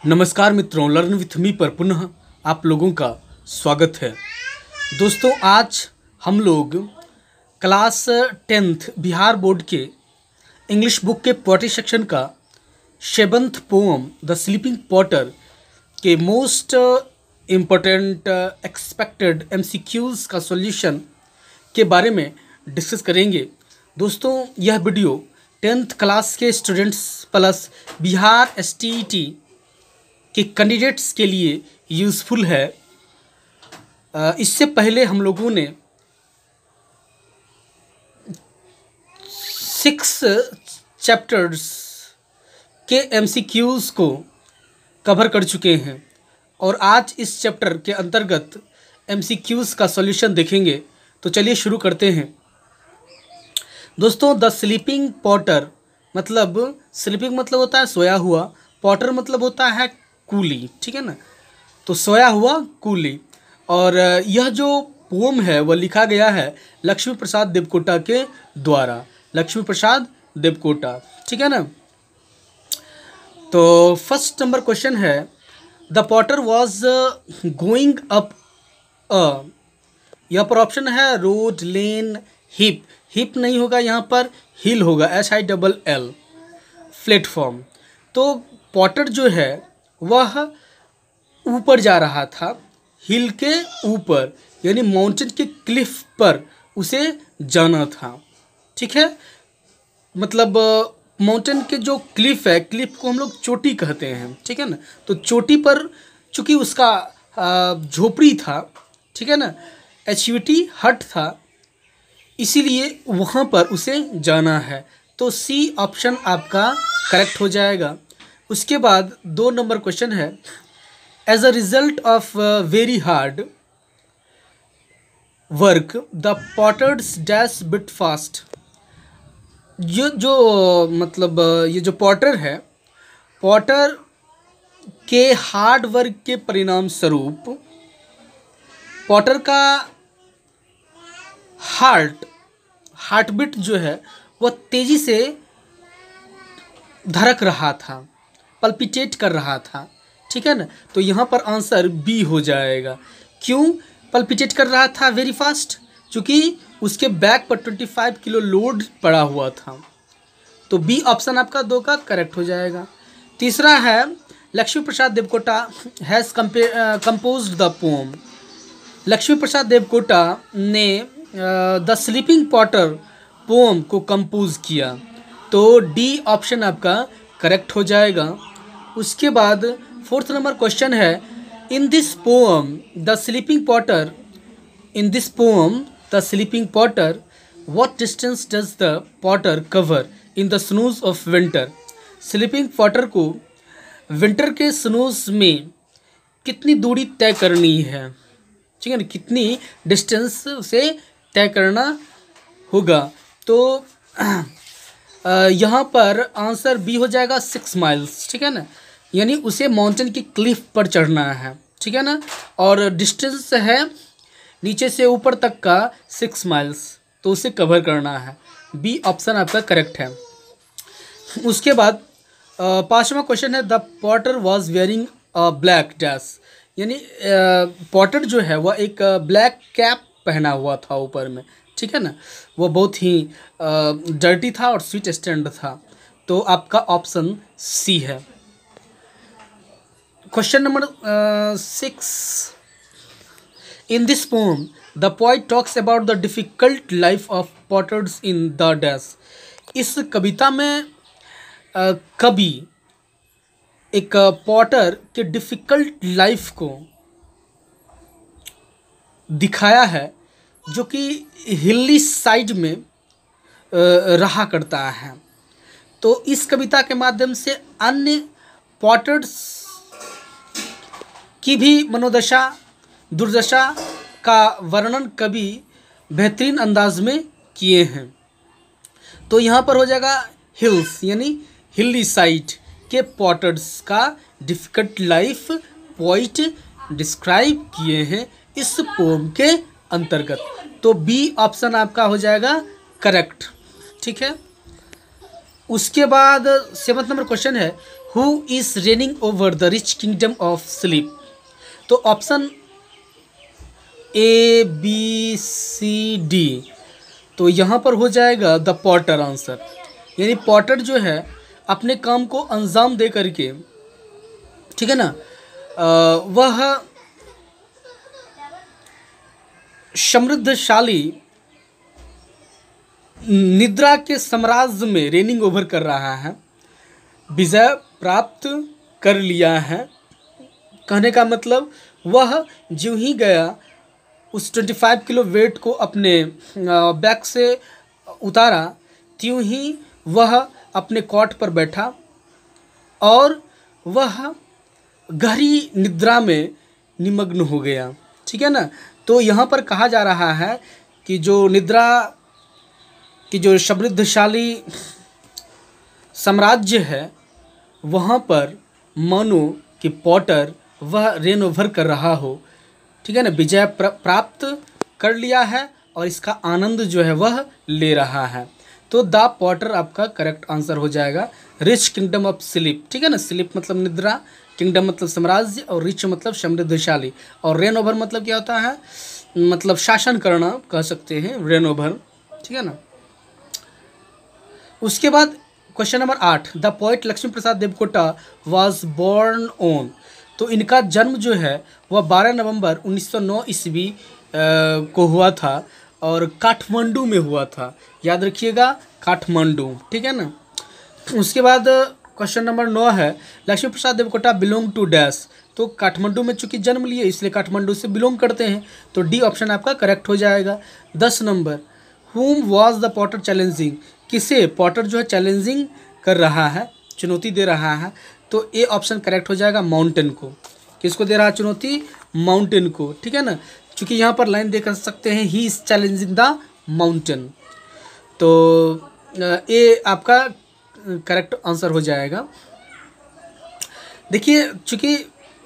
नमस्कार मित्रों, learn with me पर पुनः आप लोगों का स्वागत है। दोस्तों, आज हम लोग क्लास 10th बिहार बोर्ड के इंग्लिश बुक के पोएट्री सेक्शन का 7th poem the sleeping potter के मोस्ट इम्पोर्टेंट एक्सपेक्टेड MCQs का सॉल्यूशन के बारे में डिस्कस करेंगे। दोस्तों, यह वीडियो 10th क्लास के स्टूडेंट्स प्लस बिहार STET के कैंडिडेट्स के लिए यूज़फुल है। इससे पहले हम लोगों ने 6 चैप्टर्स के MCQs को कवर कर चुके हैं और आज इस चैप्टर के अंतर्गत MCQs का सॉल्यूशन देखेंगे। तो चलिए शुरू करते हैं। दोस्तों, द स्लीपिंग पॉटर मतलब स्लीपिंग मतलब होता है सोया हुआ, पॉटर मतलब होता है कूली, ठीक है ना। तो सोया हुआ कूली, और यह जो पोम है वह लिखा गया है लक्ष्मी प्रसाद देवकोटा के द्वारा। लक्ष्मी प्रसाद देवकोटा, ठीक है ना। तो फर्स्ट नंबर क्वेश्चन है, the Potter was going up अ, यहाँ पर ऑप्शन है रोड, लेन, हिप। हिप नहीं होगा, यहाँ पर हिल होगा, HILL, प्लेटफॉर्म। तो पॉटर जो है वह ऊपर जा रहा था, हिल के ऊपर यानी माउंटेन के क्लिफ पर उसे जाना था, ठीक है। मतलब माउंटेन के जो क्लिफ है, क्लिफ को हम लोग चोटी कहते हैं, ठीक है ना। तो चोटी पर चूँकि उसका झोपड़ी था, ठीक है ना, HUT हट था, इसीलिए वहाँ पर उसे जाना है। तो C ऑप्शन आपका करेक्ट हो जाएगा। उसके बाद 2 नंबर क्वेश्चन है, as a result of very hard work the potter's dash bit fast. ये जो पॉटर है, पॉटर के हार्ड वर्क के परिणाम स्वरूप पॉटर का हार्टबीट जो है वह तेज़ी से धड़क रहा था, पल्पिटेट कर रहा था, ठीक है ना। तो यहाँ पर आंसर B हो जाएगा। क्यों पल्पिटेट कर रहा था वेरी फास्ट? क्योंकि उसके बैक पर 25 किलो लोड पड़ा हुआ था। तो B ऑप्शन आपका 2 का करेक्ट हो जाएगा। तीसरा है, Laxmi Prasad Devkota has composed the poem. Laxmi Prasad Devkota ने द स्लीपिंग पॉटर पोम को कंपोज किया। तो D ऑप्शन आपका करेक्ट हो जाएगा। उसके बाद 4th नंबर क्वेश्चन है, इन this poem the sleeping Potter what distance does the Potter cover in the snows of winter. Sleeping Potter को विंटर के स्नोज में कितनी दूरी तय करनी है, ठीक है ना, कितनी डिस्टेंस उसे तय करना होगा। तो यहाँ पर आंसर B हो जाएगा 6 माइल्स, ठीक है ना। यानी उसे माउंटेन की क्लिफ पर चढ़ना है, ठीक है ना, और डिस्टेंस है नीचे से ऊपर तक का 6 माइल्स, तो उसे कवर करना है। B ऑप्शन आपका करेक्ट है। उसके बाद 5वां क्वेश्चन है, the Potter was wearing a black dash. यानी पॉटर जो है वह एक ब्लैक कैप पहना हुआ था ऊपर में, ठीक है ना। वो बहुत ही डर्टी था और स्वीट स्टैंड था। तो आपका ऑप्शन C है। Question number 6, in this poem the poet talks about the difficult life of potters in the dash. इस कविता में कवि एक पॉटर के डिफ़िकल्ट लाइफ को दिखाया है, जो कि हिली साइड में रहा करता है। तो इस कविता के माध्यम से अन्य पॉटर्स की भी मनोदशा, दुर्दशा का वर्णन कवि बेहतरीन अंदाज में किए हैं। तो यहाँ पर हो जाएगा हिल्स, यानी हिली साइड के पॉटर्स का डिफ़िकल्ट लाइफ पोइट डिस्क्राइब किए हैं इस पोम के अंतर्गत। तो B ऑप्शन आपका हो जाएगा करेक्ट, ठीक है। उसके बाद 7वां नंबर क्वेश्चन है, who is reigning over the rich kingdom of sleep. तो option A B C D, तो यहाँ पर हो जाएगा द पॉटर आंसर। यानी पॉटर जो है अपने काम को अंजाम दे करके, ठीक है ना, वह समृद्धशाली निद्रा के साम्राज्य में रेनिंग ओवर कर रहा है, विजय प्राप्त कर लिया है। कहने का मतलब वह जो ही गया उस 25 किलो वेट को अपने बैक से उतारा, त्यों ही वह अपने कॉट पर बैठा और वह गहरी निद्रा में निमग्न हो गया। ठीक है ना। तो यहाँ पर कहा जा रहा है कि जो निद्रा की जो समृद्धशाली साम्राज्य है वहाँ पर मानो कि पॉटर वह रेन ओवर कर रहा हो, ठीक है ना, विजय प्राप्त कर लिया है और इसका आनंद जो है वह ले रहा है। तो द पॉटर आपका करेक्ट आंसर हो जाएगा। रिच किंगडम ऑफ स्लीप, ठीक है ना, स्लीप मतलब निद्रा, किंगडम मतलब साम्राज्य और रिच मतलब समृद्धशाली, और रेन ओवर मतलब क्या होता है, मतलब शासन करना कह सकते हैं, रेन ओवर, ठीक है ना। उसके बाद question number 8, the poet Laxmi Prasad Devkota was born on. तो इनका जन्म जो है वह 12 नवंबर 1909 ईस्वी को हुआ था और काठमांडू में हुआ था। याद रखिएगा, काठमांडू, ठीक है ना। उसके बाद क्वेश्चन नंबर 9 है, Laxmi Prasad Devkota belong to dash. तो काठमांडू में चूंकि जन्म लिए इसलिए काठमांडू से बिलोंग करते हैं, तो डी ऑप्शन आपका करेक्ट हो जाएगा। 10 number, whom was the potter challenging। किसे पॉटर जो है चैलेंजिंग कर रहा है, चुनौती दे रहा है, तो ए ऑप्शन करेक्ट हो जाएगा, माउंटेन को। किसको दे रहा है चुनौती, माउंटेन को, ठीक है ना। चूंकि यहाँ पर लाइन देख सकते हैं, he is challenging the mountain, तो ए आपका करेक्ट आंसर हो जाएगा। देखिए चूंकि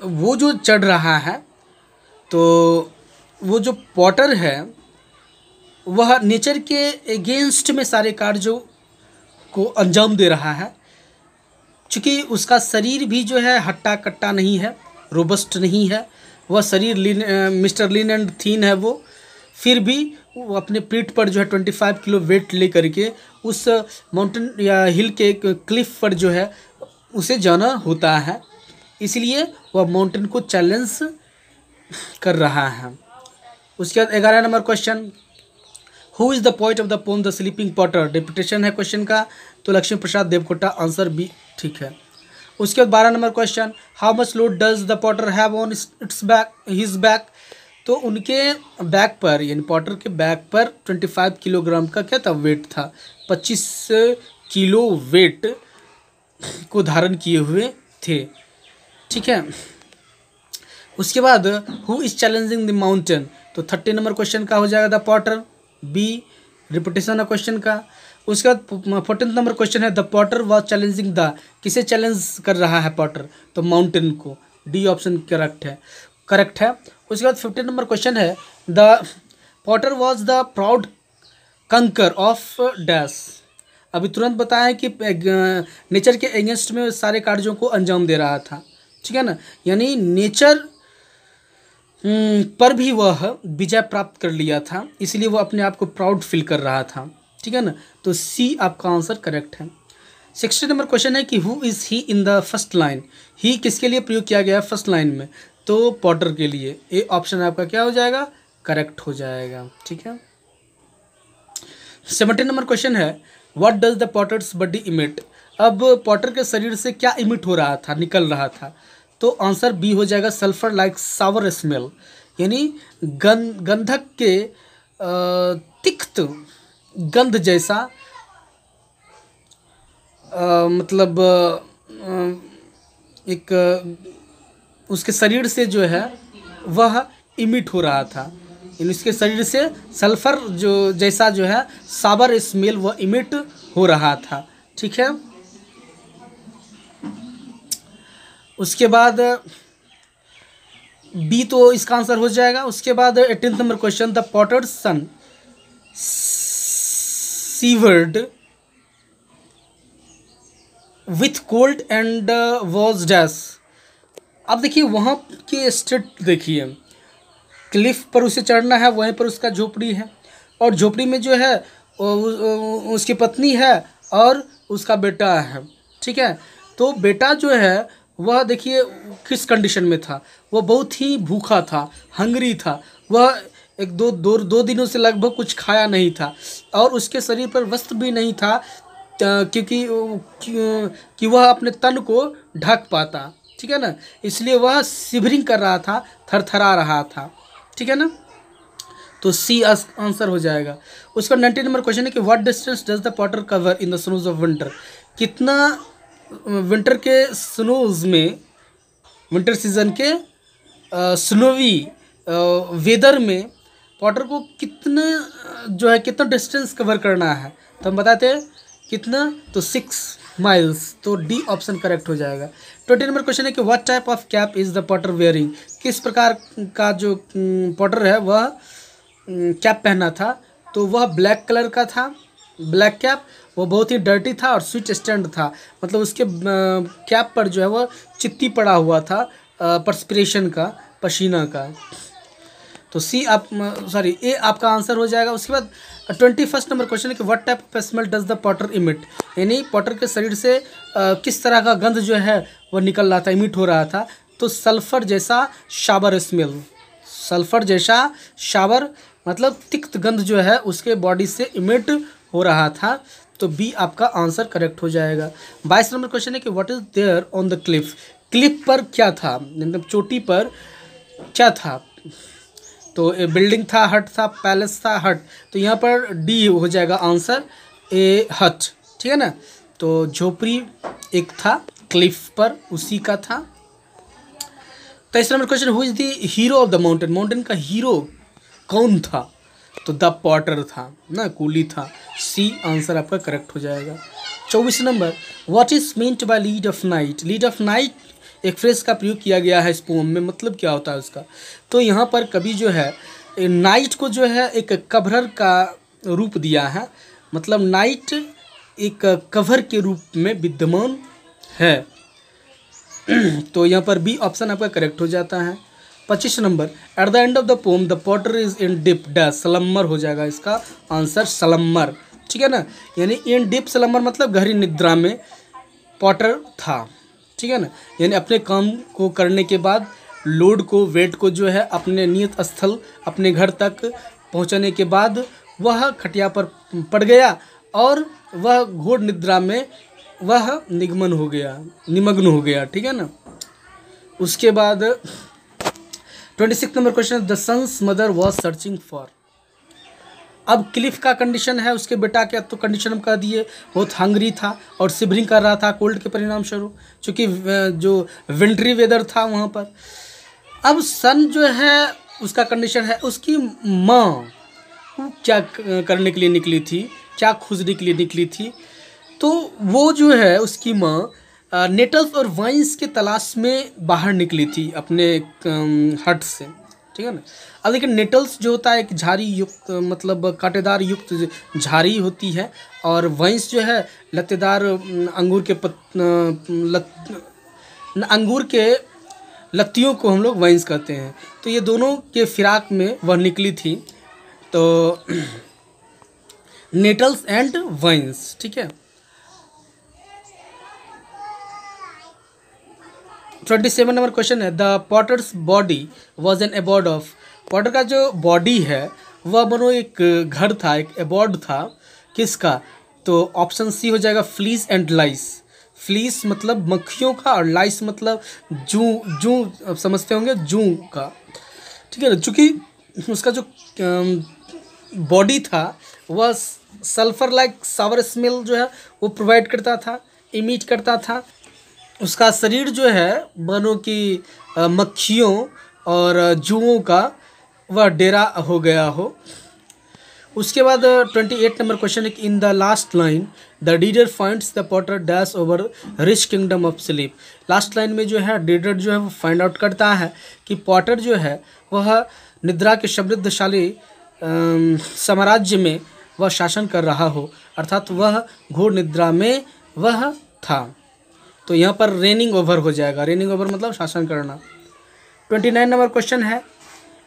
वो जो चढ़ रहा है, तो वो जो पॉटर है वह नेचर के अगेंस्ट में सारे कार्यों को अंजाम दे रहा है। चूँकि उसका शरीर भी जो है हट्टा कट्टा नहीं है, रोबस्ट नहीं है, वह शरीर मिस्टर लीन एंड थीन है वो, फिर भी वो अपने पीठ पर जो है 25 किलो वेट ले करके उस माउंटेन या हिल के क्लिफ पर जो है उसे जाना होता है, इसलिए वह माउंटेन को चैलेंज कर रहा है। उसके बाद 11 number question, who is the poet of the poem the sleeping Potter. Deputation है क्वेश्चन का, तो लक्ष्मी प्रसाद देवकोटा, आंसर बी ठीक है। उसके बाद 12 number question, how much load does the Potter have on it's back, his back. तो उनके बैक पर यानी पॉटर के बैक पर 25 किलोग्राम का क्या था, वेट था, 25 किलो वेट को धारण किए हुए थे, ठीक है। उसके बाद who is challenging the mountain, तो 30 नंबर क्वेश्चन का हो जाएगा द पॉटर, बी रिपीटेशन है क्वेश्चन का। उसके बाद 14 नंबर क्वेश्चन है, the Potter was challenging the, किसे चैलेंज कर रहा है पॉटर, तो माउंटेन को, डी ऑप्शन करेक्ट है। उसके बाद 15 नंबर क्वेश्चन है, the Potter was the proud कंकर ऑफ डैश। अभी तुरंत बताया कि नेचर के अगेंस्ट में सारे कार्यों को अंजाम दे रहा था, ठीक है ना, यानी नेचर पर भी वह विजय प्राप्त कर लिया था, इसलिए वह अपने आप को प्राउड फील कर रहा था, ठीक है ना। तो सी आपका आंसर करेक्ट है। 60 नंबर क्वेश्चन है कि who is he in the first line. He किसके लिए प्रयोग किया गया है फर्स्ट लाइन में, तो पॉटर के लिए। ए ऑप्शन आपका क्या हो जाएगा, करेक्ट हो जाएगा, ठीक है। 17 नंबर क्वेश्चन है, what does the potter's body emit. अब पॉटर के शरीर से क्या इमिट हो रहा था, निकल रहा था, तो आंसर बी हो जाएगा, सल्फर लाइक सावर स्मेल, यानी गंधक के तिक्त गंध जैसा, मतलब एक उसके शरीर से जो है वह इमिट हो रहा था, यानी उसके शरीर से सल्फर जो जैसा जो है सावर स्मेल वह इमिट हो रहा था, ठीक है। उसके बाद बी तो इसका आंसर हो जाएगा। उसके बाद 18 number question, the potter's son shivered with cold and was dash. अब देखिए वहाँ के स्टेट देखिए, क्लिफ पर उसे चढ़ना है, वहीं पर उसका झोपड़ी है, और झोपड़ी में जो है उसकी पत्नी है और उसका बेटा है, ठीक है। तो बेटा जो है वह देखिए किस कंडीशन में था, वह बहुत ही भूखा था, हंगरी था, वह एक दो दिनों से लगभग कुछ खाया नहीं था, और उसके शरीर पर वस्त्र भी नहीं था, कि वह अपने तन को ढक पाता, ठीक है ना। इसलिए वह शिवरिंग कर रहा था, थरथरा रहा था, ठीक है ना। तो सी आंसर हो जाएगा। उसका 19 नंबर क्वेश्चन है कि what distance does the Potter cover in the snows of winter. कितना विंटर के स्नोज में, विंटर सीजन के स्नोवी वेदर में पॉटर को कितना जो है कितना डिस्टेंस कवर करना है, तो हम बताते हैं कितना, तो 6 माइल्स। तो डी ऑप्शन करेक्ट हो जाएगा। 20 नंबर क्वेश्चन है कि what type of cap is the Potter wearing. किस प्रकार का जो पॉटर है वह कैप पहना था, तो वह ब्लैक कलर का था, ब्लैक कैप। वो बहुत ही डर्टी था और स्विच स्टैंड था, मतलब उसके कैप पर जो है वह चित्ती पड़ा हुआ था पर्सपिरेशन का, पसीना का। तो सी आप सॉरी ए आपका आंसर हो जाएगा। उसके बाद 21 नंबर क्वेश्चन है कि what type of smell does the Potter emit. यानी पॉटर के शरीर से किस तरह का गंध जो है वह निकल रहा था, इमिट हो रहा था, तो सल्फर जैसा शावर स्मेल। सल्फर जैसा शावर मतलब तिक्त गंध जो है उसके बॉडी से इमिट हो रहा था। तो बी आपका आंसर करेक्ट हो जाएगा। 22 नंबर क्वेश्चन है कि what is there on the cliff. Cliff पर क्या था, मतलब चोटी पर क्या था, तो बिल्डिंग था, हट था, पैलेस था, हट। तो यहाँ पर डी हो जाएगा आंसर, ए हट, ठीक है ना। तो झोपड़ी एक था क्लिफ पर, उसी का था। 23 number question, who is the hero of the mountain. Mountain का हीरो कौन था, तो द पॉटर था ना, कूली था। सी आंसर आपका करेक्ट हो जाएगा। 24 number, what is meant by lid of night. Lid of night एक फ्रेज का प्रयोग किया गया है इस पोम में, मतलब क्या होता है उसका, तो यहाँ पर कवि जो है नाइट को जो है एक कवरर का रूप दिया है, मतलब नाइट एक कवर के रूप में विद्यमान है। तो यहाँ पर बी ऑप्शन आपका करेक्ट हो जाता है। 25 number, at the end of the poem the potter is in deep dash. Slumber हो जाएगा इसका आंसर, सलम्मर, ठीक है ना। यानी इन डिप सलम्मर मतलब गहरी निद्रा में पॉटर था, ठीक है ना। यानी अपने काम को करने के बाद लोड को, वेट को जो है अपने नियत स्थल, अपने घर तक पहुंचाने के बाद वह खटिया पर पड़ गया और वह घोर निद्रा में वह निमग्न हो गया, ठीक है ना। उसके बाद 26 number question, the sons mother was searching for. अब क्लिफ का कंडीशन है, उसके बेटा के तो कंडीशन हम कह दिए, बहुत हंगरी था और शिवरिंग कर रहा था कोल्ड के परिणाम स्वरूप, चूँकि जो विंटरी वेदर था वहाँ पर। अब सन जो है उसका कंडीशन है, उसकी माँ क्या करने के लिए निकली थी, क्या खोजने के लिए निकली थी, तो वो जो है उसकी माँ नेटल्स और वाइन्स के तलाश में बाहर निकली थी अपने हट से, ठीक है ना। अब देखिए नेटल्स जो होता है एक झाड़ी युक्त, मतलब कांटेदार युक्त झाड़ी होती है, और वाइन्स जो है लत्तेदार अंगूर के लत्तियों को हम लोग वाइन्स कहते हैं। तो ये दोनों के फिराक में वह निकली थी, तो नेटल्स एंड वाइन्स, ठीक है। 27 नंबर क्वेश्चन है, the potter's body was an abode of. Potter का जो बॉडी है वह बनो एक घर था, एक एबॉर्ड था, किसका, तो ऑप्शन सी हो जाएगा, फ्लीस एंड लाइस। फ्लीस मतलब मक्खियों का और लाइस मतलब जू समझते होंगे, जू का, ठीक है ना। चूँकि उसका जो बॉडी था वह सल्फर लाइक सावर स्मेल जो है वो प्रोवाइड करता था, इमिट करता था। उसका शरीर जो है मानो कि मक्खियों और जुओं का वह डेरा हो गया हो। उसके बाद 28 नंबर क्वेश्चन है, in the last line the reader finds the Potter dash over rich kingdom of sleep. Last line में जो है रीडर जो है वो फाइंड आउट करता है कि पॉटर जो है वह निद्रा के समृद्धशाली साम्राज्य में वह शासन कर रहा हो, अर्थात वह घोर निद्रा में वह था, तो यहाँ पर रेनिंग ओवर हो जाएगा। रेनिंग ओवर मतलब शासन करना। 29 नंबर क्वेश्चन है,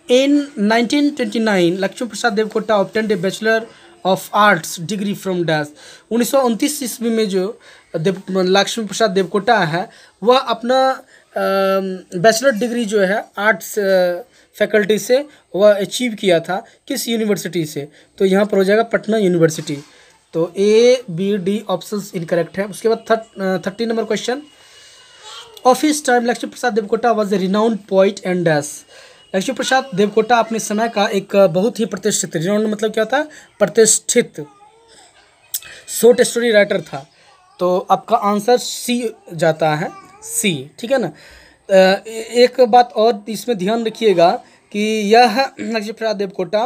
in 1929 Laxmi Prasad Devkota obtained a bachelor of arts degree from dash. 1929 ईस्वी में जो लक्ष्मी प्रसाद देवकोटा है वह अपना बैचलर डिग्री जो है आर्ट्स फैकल्टी से वह अचीव किया था। किस यूनिवर्सिटी से? तो यहाँ पर हो जाएगा पटना यूनिवर्सिटी। तो A B D options incorrect है। उसके बाद 30 number question, of his time Laxmi Prasad Devkota was a renowned poet and dash. Laxmi Prasad Devkota अपने समय का एक बहुत ही प्रतिष्ठित, रिनाउंड मतलब क्या था? प्रतिष्ठित शॉर्ट स्टोरी राइटर था। तो आपका आंसर सी जाता है, सी, ठीक है ना। एक बात और इसमें ध्यान रखिएगा कि यह लक्ष्मी प्रसाद देवकोटा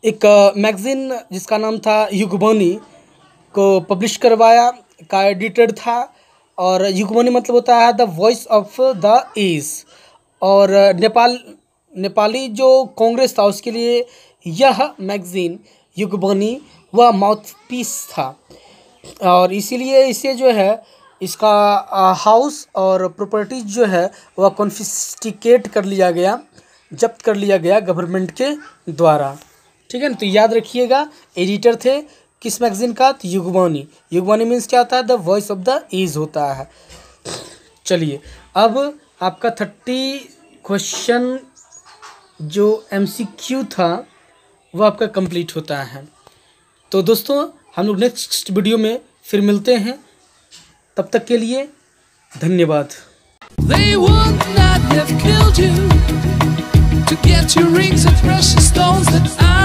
एक मैगज़ीन जिसका नाम था युगबानी को पब्लिश करवाया, का एडिटर था। और युगबानी मतलब होता है the voice of the age. और नेपाली जो कांग्रेस था उसके लिए यह मैगज़ीन युगबानी वह माउथपीस था। और इसीलिए इसे जो है इसका हाउस और प्रॉपर्टीज जो है वह कॉन्फिस्टिकेट कर लिया गया, जब्त कर लिया गया गवर्नमेंट के द्वारा, ठीक है ना। तो याद रखिएगा एडिटर थे किस मैगज़ीन का? तो युगबानी। युगबानी मीन्स क्या होता है? The voice of the age होता है। चलिए अब आपका 30 क्वेश्चन जो MCQ था वो आपका कंप्लीट होता है। तो दोस्तों हम लोग नेक्स्ट वीडियो में फिर मिलते हैं, तब तक के लिए धन्यवाद। They would not have killed you to get your rings of precious stones that I